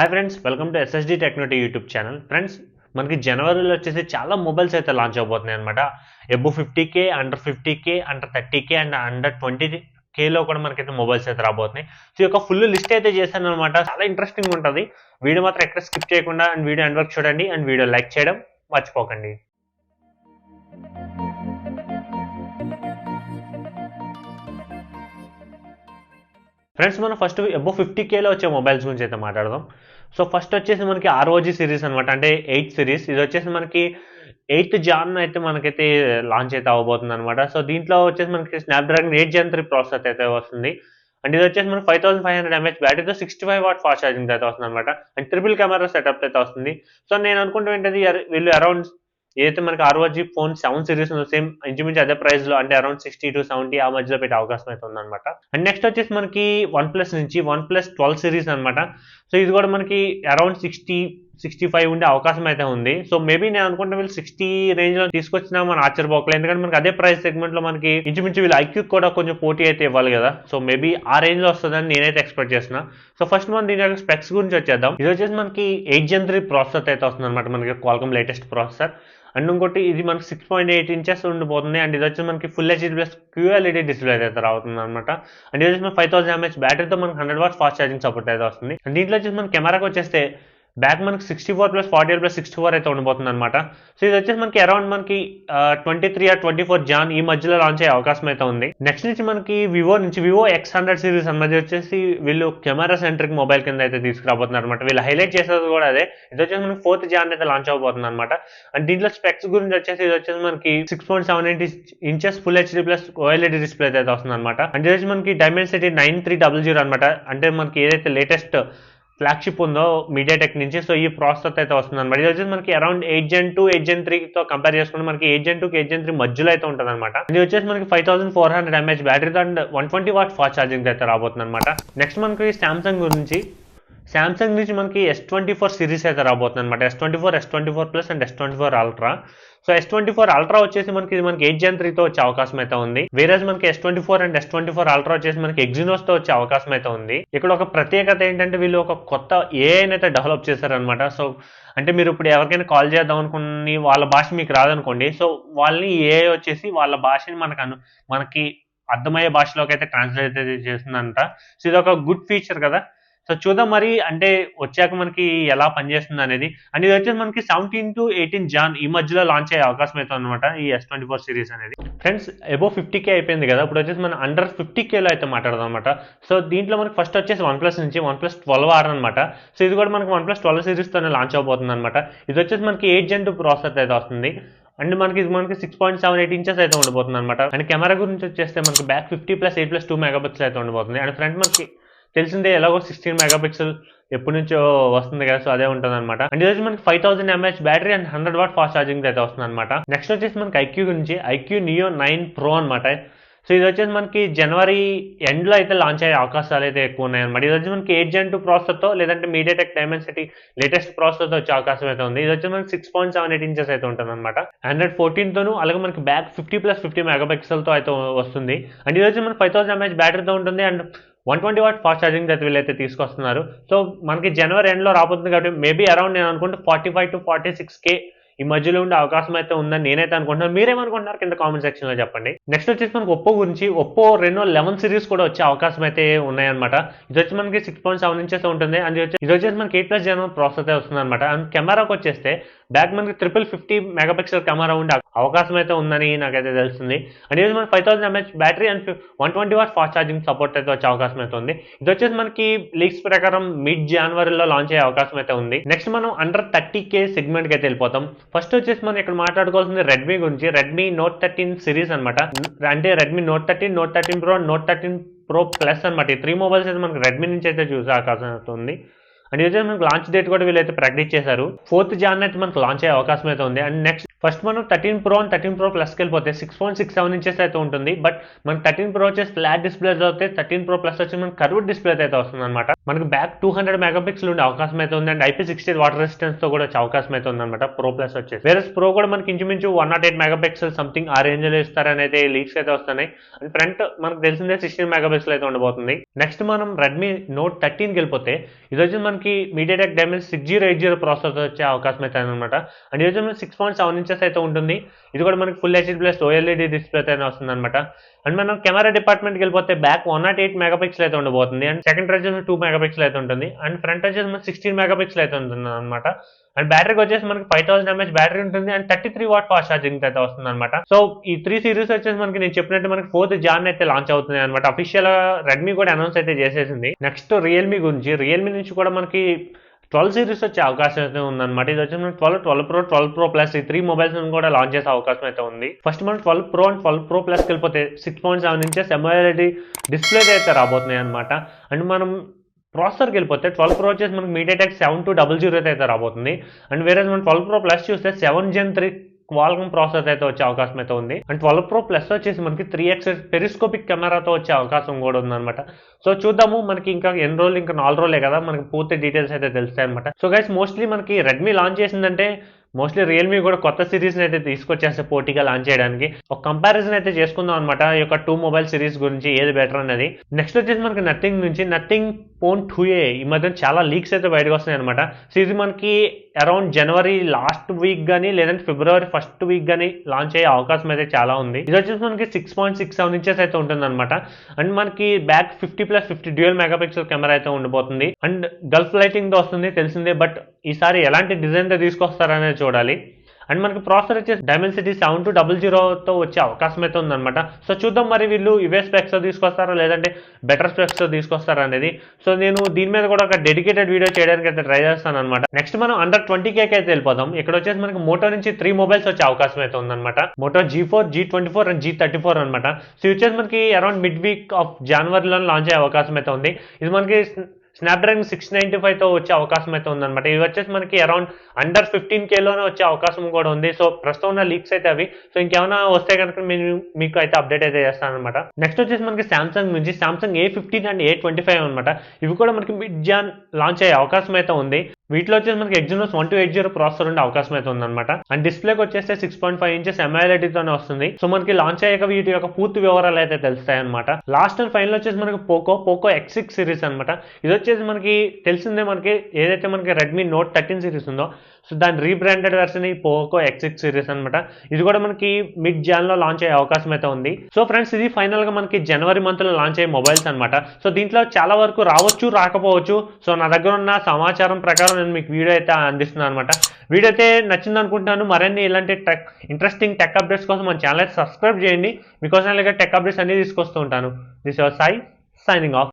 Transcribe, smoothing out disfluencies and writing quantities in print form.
Hi friends, welcome to SSD technology YouTube channel. Friends, మనకి జనవరిలో వచ్చేసి చాలా మొబైల్స్ అయితే లాంచ్ అవబోతున్నాయి అనమాట. Above 50K, under 50K, under 30K and under 20Kలో కూడా మనకైతే మొబైల్స్ అయితే రాబోతున్నాయి. సో ఈ యొక్క ఫుల్ లిస్ట్ అయితే చేశాను అనమాట. చాలా ఇంట్రెస్టింగ్ ఉంటుంది. వీడియో మాత్రం ఎక్కడ స్కిప్ చేయకుండా అండ్ వీడియో ఎండ్ వరకు చూడండి అండ్ వీడియో లైక్ చేయడం మర్చిపోకండి. ఫ్రెండ్స్, మనం ఫస్ట్ ఎబో 50Kలో వచ్చే మొబైల్స్ గురించి అయితే మాట్లాడదాం. సో ఫస్ట్ వచ్చేసి మనకి ROG సిరీస్ అనమాట, అంటే 8 సిరీస్. ఇది వచ్చేసి మనకి 8th జాన్ అయితే మనకైతే లాంచ్ అయితే అవ్వబోతుంది అనమాట. సో దీంట్లో వచ్చేసి మనకి స్నాప్డ్రాగన్ 8 Gen 3 ప్రాసెసర్ అయితే వస్తుంది. అండ్ ఇది వచ్చేసి మనకి 5500 mAh బ్యాటరీతో 65 వాట్ ఫాస్ట్ ఛార్జింగ్ అయితే వస్తుంది అనమాట. అండ్ ట్రిపుల్ కెమెరా సెటప్ అయితే వస్తుంది. సో నేను అనుకుంటూ ఏంటంటే వీళ్ళు అరౌండ్ ఏదైతే మనకి ROG ఫోన్ 7 సిరీస్ సేమ్ ఇంచుమించు అదే ప్రైస్ లో, అంటే అరౌండ్ 60 to 70 ఆ మధ్యలో పెట్టే అవకాశం అయితే ఉందన్నమాట. అండ్ నెక్స్ట్ వచ్చేసి మనకి OnePlus నుంచి OnePlus 12 సిరీస్ అనమాట. సో ఇది కూడా మనకి అరౌండ్ 65 ఉండే అవకాశం అయితే ఉంది. సో మేబీ నేను అనుకుంటే వీళ్ళు 60 రేంజ్ లో తీసుకొచ్చినా మనం ఆశ్చర్యపోకలేదు, ఎందుకంటే మనకి అదే ప్రైస్ సెగ్మెంట్ లో మనకి ఇంచుమించు వీళ్ళు IQ కూడా కొంచెం పోటీ అయితే ఇవ్వాలి కదా. సో మేబీ ఆ రేంజ్ లో వస్తుందని నేనైతే ఎక్స్పెక్ట్ చేస్తున్నా. సో ఫస్ట్ మనం దీని యొక్క స్పెక్స్ గురించి వచ్చేద్దాం. ఇది వచ్చేసి మనకి 8 Gen 3 ప్రాసెసర్ అయితే వస్తుంది అనమాట, మనకి Qualcomm లేటెస్ట్ ప్రాసెసర్. అండ్ ఇంకోటి ఇది మనకి 6.8 ఇంచెస్ ఉండిపోతుంది. అండ్ ఇది వచ్చి మనకి full HD plus QLED display అయితే రావుతుంది అనమాట. అండ్ ఇది వచ్చి మనకి 5000 mAh బ్యాటరీతో మనకి 100 వాట్స్ ఫాస్ట్ ఛార్జింగ్ సపోర్ట్ అయితే వస్తుంది. అండ్ దీంట్లో వచ్చేసి మన కెమెరాకి వచ్చేస్తే బ్యాక్ మనకి 64+48+64 అయితే ఉండబోతుంది అనమాట. సో ఇది వచ్చేసి మనకి అరౌండ్ మనకి 23 or 24 జాన్ ఈ మధ్యలో లాంచ్ అయ్యే అవకాశం అయితే ఉంది. నెక్స్ట్ నుంచి మనకి వివో X100 సిరీస్ అన్నది వచ్చేసి వీళ్ళు కెమెరా సెంట్రిక్ మొబైల్ కింద అయితే తీసుకురాబోతున్నారు అనమాట. వీళ్ళు హైలైట్ చేసేది కూడా అదే. ఇది వచ్చేసి మనకి 4th జాన్ అయితే లాంచ్ అవబోతుంది అనమాట. అండ్ దీంట్లో స్పెక్స్ గురించి వచ్చేసి ఇది వచ్చేసి మనకి 6.78 inches full HD plus OLED display అయితే వస్తుంది అనమాట. అండ్ ఇది వచ్చి మనకి డైమెన్సిటీ 9300 అనమాట, అంటే మనకి ఏదైతే లేటెస్ట్ ఫ్లాగ్షిప్ ఉందో మీడియాటెక్ నుంచి. సో ఈ ప్రాసెసర్ అయితే వస్తుంది అనమాట. ఇది వచ్చేసి మనకి అరౌండ్ 8 Gen 2, 8 Gen 3తో కంపేర్ చేసుకుంటే మనకి 8 Gen 2కి 8 Gen 3 మధ్యలో అయితే ఉంటుంది అనమాట. ఇది వచ్చేసి మనకి 5400 mAh బ్యాటరీతో అండ్ 120 వాట్ ఫాస్ట్ ఛార్జింగ్ అయితే రాబోతుంది అనమాట. నెక్స్ట్ మనకి సామ్సంగ్ నుంచి మనకి S24 సిరీస్ అయితే రాబోతుంది అనమాట. S24 Plus and S24 Ultra. So S24 Ultra వచ్చేసి మనకి 8 Gen 3తో వచ్చే అవకాశం అయితే ఉంది. వేరేజ్ మనకి S24 అండ్ S24 Ultra వచ్చేసి మనకి Exynos తో వచ్చే అవకాశం అయితే ఉంది. ఇక్కడ ఒక ప్రత్యేకత ఏంటంటే వీళ్ళు ఒక కొత్త AI అయితే డెవలప్ చేశారనమాట. సో అంటే మీరు ఇప్పుడు ఎవరికైనా కాల్ చేద్దాం అనుకుని వాళ్ళ భాష మీకు రాదనుకోండి, సో వాళ్ళని AI వచ్చేసి వాళ్ళ భాషని మనకి అర్థమయ్యే భాషలోకి అయితే ట్రాన్స్లేట్ అయితే చేస్తుందంట. సో ఇది ఒక గుడ్ ఫీచర్ కదా. సో చూద్దాం మరి, అంటే వచ్చాక మనకి ఎలా పనిచేస్తుంది అనేది. అండ్ ఇది వచ్చేసి మనకి 17 to 18 జాన్ ఈ మధ్యలో లాంచ్ అయ్యే అవకాశం అయితే అనమాట ఈ S24 సిరీస్ అనేది. ఫ్రెండ్స్, ఎబో 50K అయిపోయింది కదా, ఇప్పుడు వచ్చేసి మనం అండర్ 50Kలో అయితే మాట్లాడదాం అనమాట. సో దీంట్లో మనకి ఫస్ట్ వచ్చేసి OnePlus నుంచి OnePlus 12R అనమాట. సో ఇది కూడా మనకి OnePlus 12 సిరీస్తోనే లాంచ్ అవబోతుంది అనమాట. ఇది వచ్చేసి మనకి 8 Gen 2 ప్రాసెసర్ అయితే వస్తుంది. అండ్ మనకి 6.78 ఇంచెస్ అయితే ఉండబోతుంది అనమాట. అండ్ కెమెరా గురించి వచ్చేస్తే మనకి బ్యాక్ 50+8+2 మెగాపిక్సెల్ అయితే ఉండబోతుంది. అండ్ ఫ్రంట్ మనకి తెలిసిందే ఎలాగో 16 మెగాపిక్సెల్ ఎప్పటి నుంచో వస్తుంది కదా, సో అదే ఉంటుంది అనమాట. అండ్ ఇది మనకి 5000 mAh battery and 100 what fast charging అయితే వస్తుంది అనమాట. నెక్స్ట్ వచ్చేసి మనకి IQ గురించి IQ Neo 9 Pro అనమాట. సో ఇది వచ్చేసి మనకి జనవరి ఎండ్లో అయితే లాంచ్ అయ్యే అవకాశాలు అయితే ఎక్కువ ఉన్నాయి అనమాట. ఇది వచ్చి మనకి 8 Gen 2 ప్రాసెసర్తో లేదంటే మీడియాటెక్ డైమెన్సిటీ లేటెస్ట్ ప్రాసెసర్తో వచ్చే అవకాశం అయితే ఉంది. ఇది వచ్చి మనకి 6.78 ఇంచెస్ అయితే ఉంటుంది అనమాట. Android 14తోను, అలాగే మనకి బ్యాక్ 50+50 మెగాపిక్సెల్తో అయితే వస్తుంది. అండ్ ఇది వచ్చి మనకి 5000 mAh బ్యాటరీతో ఉంటుంది అండ్ 120 వాట్ ఫాస్ట్ ఛార్జింగ్ అయితే వీళ్ళైతే తీసుకొస్తున్నారు. సో మనకి జనవరి ఎండ్లో రాబోతుంది కాబట్టి మేబీ అరౌండ్ నేను అనుకుంటే 45 to 46K ఈ మధ్యలో ఉండే అవకాశం అయితే ఉందని నేనైతే అనుకుంటున్నాను. మీరేమనుకుంటున్నారు కింద కామెంట్ సెక్షన్ లో చెప్పండి. నెక్స్ట్ వచ్చేసి మనకి ఒప్పో గురించి ఒప్పో Reno 11 సిరీస్ కూడా వచ్చే అవకాశం అయితే ఉన్నాయన్నమాట. ఇది వచ్చి మనకి 6.7 ఇంచెస్ ఉంటుంది. అండ్ ఇది వచ్చేసి మనకి 8+ Gen ప్రాసెసర్ అయితే వస్తుంది అనమాట. అండ్ కెమెరాకి వచ్చేస్తే బ్యాక్ మనకి 50 మెగాపిక్సెల్ కెమెరా ఉండే అవకాశం అయితే ఉందని నాకైతే తెలుస్తుంది. అండ్ ఇది మనకి 5000 mAh battery and 120 watt fast charging support అయితే వచ్చే అవకాశం అయితే ఉంది. ఇది వచ్చేసి మనకి లీక్స్ ప్రకారం మిడ్ జనవరిలో లాంచ్ అయ్యే అవకాశం అయితే ఉంది. నెక్స్ట్ మనం అండర్ 30K సెగ్మెంట్ కి అయితే వెళ్ళిపోతాం. ఫస్ట్ వచ్చేసి మనం ఇక్కడ మాట్లాడుకోవాల్సింది రెడ్మీ గురించి. రెడ్మీ Note 13 సిరీస్ అనమాట, అంటే Redmi Note 13, Note 13 Pro, Note 13 Pro Plus అనమాట. ఈ 3 మొబైల్స్ అయితే మనకి రెడ్మీ నుంచి అయితే చూసే అవకాశం అయితే ఉంది. అండ్ ఇది మనకి లాంచ్ డేట్ కూడా వీళ్ళైతే ప్రకటించేశారు చేశారు. 4th జాన్ అయితే మనకు లాంచ్ అయ్యే అవకాశం అయితే ఉంది. అండ్ నెక్స్ట్ ఫస్ట్ మనం 13 Pro అండ్ 13 Pro Plus కి వెళ్ళిపోతే 6.67 ఇంచెస్ అయితే ఉంటుంది. బట్ మనకి 13 Pro వచ్చేసి ఫ్లాట్ డిస్ప్లే అవుతాయి, 13 Pro Plus వచ్చి మనకి కర్వ్డ్ డిస్ప్లే అయితే వస్తుంది అనమాట. మనకి బ్యాక్ 200 మెగాపిక్సెల్ ఉండే అవకాశం అయితే ఉంది అండ్ IP60 వాటర్ రెసిస్టెన్స్ తో కూడా వచ్చే అవకాశం అయితే ఉందన్నమాట ప్రో ప్లస్ వచ్చేసి. వేరే ప్రో కూడా మనకి ఇంచుమించు 108 మెగాపిక్సెల్ సంథింగ్ ఆ రేంజ్ లో ఇస్తారని అయితే లీక్స్ అయితే వస్తున్నాయి. అండ్ ఫ్రంట్ మనకు తెలిసిందే 16 మెగాపిక్సెల్ అయితే ఉండబోతుంది. నెక్స్ట్ మనం రెడ్మీ నోట్ 13కి వెళ్ళిపోతే ఇది వచ్చి మనకి మీడియాటెక్ డైమెన్సిటీ 6080 ప్రాసెసర్ వచ్చే అవకాశం అయితే అనమాట. అండ్ ఇది వచ్చి 6.7 ఇంచెస్ అయితే ఉంటుంది. ఇది కూడా మనకి full HD plus OLED display అయితే వస్తుంది అనమాట. అండ్ మనం కెమెరా డిపార్ట్మెంట్కి వెళ్ళిపోతే బ్యాక్ 108 మెగాపిక్సెల్ అయితే ఉండబోతుంది అండ్ సెకండ్ వచ్చేసి 2 మెగాపిక్సెల్ అయితే ఉంటుంది అండ్ ఫ్రంట్ వచ్చేసి మనకి 16 మెగాపిక్సెల్ అయితే ఉంటుంది అనమాట. అండ్ బ్యాటరీకి వచ్చేసి మనకి 5000 mAh బ్యాటరీ ఉంటుంది అండ్ 33 వాట్ ఫాస్ట్ ఛార్జింగ్ అయితే వస్తుంది అనమాట. సో ఈ 3 సిరీస్ వచ్చేసి మనకి నేను చెప్పినట్టు మనకి 4th Jan అయితే లాంచ్ అవుతుంది అనమాట. అఫీషియల్ రెడ్మీ కూడా అనౌన్స్ అయితే చేసేసింది. నెక్స్ట్ రియల్మీ గురించి, రియల్మీ నుంచి కూడా మనకి 12 సిరీస్ వచ్చే అవకాశం అయితే ఉందన్నమాట. ఇది వచ్చి మనం 12 Pro 12 Pro Plus ఈ 3 మొబైల్స్ కూడా లాంచ్ చేసే అవకాశం అయితే ఉంది. ఫస్ట్ మనం 12 Pro అండ్ 12 Pro Plus వెళ్ళిపోతే 6.7 ఇంచెస్ AMOLED డిస్ప్లే అయితే రాబోతున్నాయి అనమాట. అండ్ మనం ప్రాసెసర్కి వెళ్ళిపోతే 12 Pro వచ్చేసి మనకి మీడియాటెక్ 7200 అయితే రాబోతుంది. అండ్ వేరే మనం 12 Pro Plus చూస్తే 7 Gen 3 క్వాల్కమ్ ప్రాసెసర్ అయితే వచ్చే అవకాశం అయితే ఉంది. అండ్ 12 Pro Plus వచ్చేసి మనకి 3x పెరిస్కోపిక్ కెమెరాతో వచ్చే అవకాశం కూడా ఉందన్నమాట. సో చూద్దాము, మనకి ఇంకా ఎన్ని రోజులు, ఇంకా 4 రోజులే కదా, మనకి పూర్తి డీటెయిల్స్ అయితే తెలుస్తాయి అనమాట. సో గైస్ మోస్ట్లీ మనకి రెడ్మీ లాంచ్ చేసిందంటే మోస్ట్లీ రియల్మీ కూడా కొత్త సిరీస్ అయితే తీసుకొచ్చేస్తే పోటీగా లాంచ్ చేయడానికి ఒక కంపారిజన్ అయితే చేసుకుందాం అనమాట ఈ యొక్క 2 మొబైల్ సిరీస్ గురించి ఏది బెటర్ అనేది. నెక్స్ట్ వచ్చేసి మనకి నథింగ్ నుంచి నథింగ్ ఫోన్ 2a ఈ మధ్య చాలా లీక్స్ అయితే బయటకు వస్తున్నాయి అనమాట. సో ఇది మనకి అరౌండ్ జనవరి లాస్ట్ వీక్ కానీ లేదంటే ఫిబ్రవరి ఫస్ట్ వీక్ కానీ లాంచ్ అయ్యే అవకాశం అయితే చాలా ఉంది. ఇది వచ్చేసి మనకి 6.67 ఇంచెస్ అయితే ఉంటుంది అనమాట. అండ్ మనకి బ్యాక్ 50+50 డ్యూయల్ మెగాపిక్సెల్ కెమెరా అయితే ఉండబోతుంది అండ్ గల్ఫ్ లైటింగ్ తో వస్తుంది తెలిసిందే. బట్ ఈసారి ఎలాంటి డిజైన్ తో తీసుకొస్తారనేది చూడాలి. అండ్ మనకి ప్రాసెసర్ వచ్చేసి డైమెన్సిటీ 7200తో వచ్చే అవకాశం అయితే ఉందన్నమాట. సో చూద్దాం మరి వీళ్ళు ఇవే స్పెక్స్ తీసుకొస్తారా లేదంటే బెటర్ స్పెక్స్ తీసుకొస్తారా అనేది. సో నేను దీని మీద కూడా ఒక డెడికేటెడ్ వీడియో చేయడానికి అయితే ట్రై చేస్తాను అనమాట. నెక్స్ట్ మనం అండర్ 20K అయితే వెళ్ళిపోతాం. ఇక్కడ వచ్చేసి మనకి మోటో నుంచి 3 మొబైల్స్ వచ్చే అవకాశం అయితే ఉందన్నమాట. Moto G4, G24 and G34 అనమాట. సో ఇది వచ్చేసి మనకి అరౌండ్ మిడ్ వీక్ ఆఫ్ జనవరిలో లాంచ్ అయ్యే అవకాశం అయితే ఉంది. ఇది మనకి స్నాప్డ్రాగన్ 695తో వచ్చే అవకాశం అయితే ఉందన్నమాట. ఇది వచ్చేసి మనకి అరౌండ్ అండర్ 15Kలోనే వచ్చే అవకాశం కూడా ఉంది. సో ప్రస్తుతం ఉన్న లీక్స్ అయితే అవి. సో ఇంకేమైనా వస్తే కనుక మీకు అయితే అప్డేట్ అయితే చేస్తాను అనమాట. నెక్స్ట్ వచ్చేసి మనకి సామ్సంగ్ నుంచి సామ్సంగ్ A15 అండ్ A25 అనమాట. ఇవి కూడా మనకి మిడ్ జాన్ లాంచ్ అయ్యే అవకాశం అయితే ఉంది. వీటిలో వచ్చేసి మనకి Exynos 1280 ప్రాసెసర్ ఉండే అవకాశం అయితే ఉందన్నమాట. అండ్ డిస్ప్లేకి వచ్చేస్తే 6.5 ఇంచెస్ AMOLED తోనే వస్తుంది. సో మనకి లాంచ్ అయ్యాక వీటి యొక్క పూర్తి వివరాలు అయితే తెలుస్తాయి అనమాట. లాస్ట్ అండ్ ఫైనల్ వచ్చేసి మనకి పోకో X6 సిరీస్ అనమాట. ఇది వచ్చేసి మనకి తెలిసిందే, మనకి ఏదైతే మనకి రెడ్మీ నోట్ 13 సిరీస్ ఉందో సో దాని రీబ్రాండెడ్ వెర్షన్ ఈ పోకో X6 సిరీస్ అనమాట. ఇది కూడా మనకి మిడ్ జాన్ లో లాంచ్ అయ్యే అవకాశం అయితే ఉంది. సో ఫ్రెండ్స్ ఇది ఫైనల్ గా మనకి జనవరి మంత్ లో లాంచ్ అయ్యే మొబైల్స్ అనమాట. సో దీంట్లో చాలా వరకు రావచ్చు రాకపోవచ్చు. సో నా దగ్గర ఉన్న సమాచారం ప్రకారం నేను మీకు వీడియో అయితే అందిస్తున్నాను అనమాట. వీడియో అయితే నచ్చింది అనుకుంటున్నాను. మరిన్ని ఇలాంటి ఇంట్రెస్టింగ్ టెక్ అప్డేట్స్ కోసం మన ఛానల్ అయితే సబ్స్క్రైబ్ చేయండి. మీకోసం ఇలాగ టెక్ అప్డేట్స్ అన్ని తీసుకొస్తూ ఉంటాను. This your Sai signing off.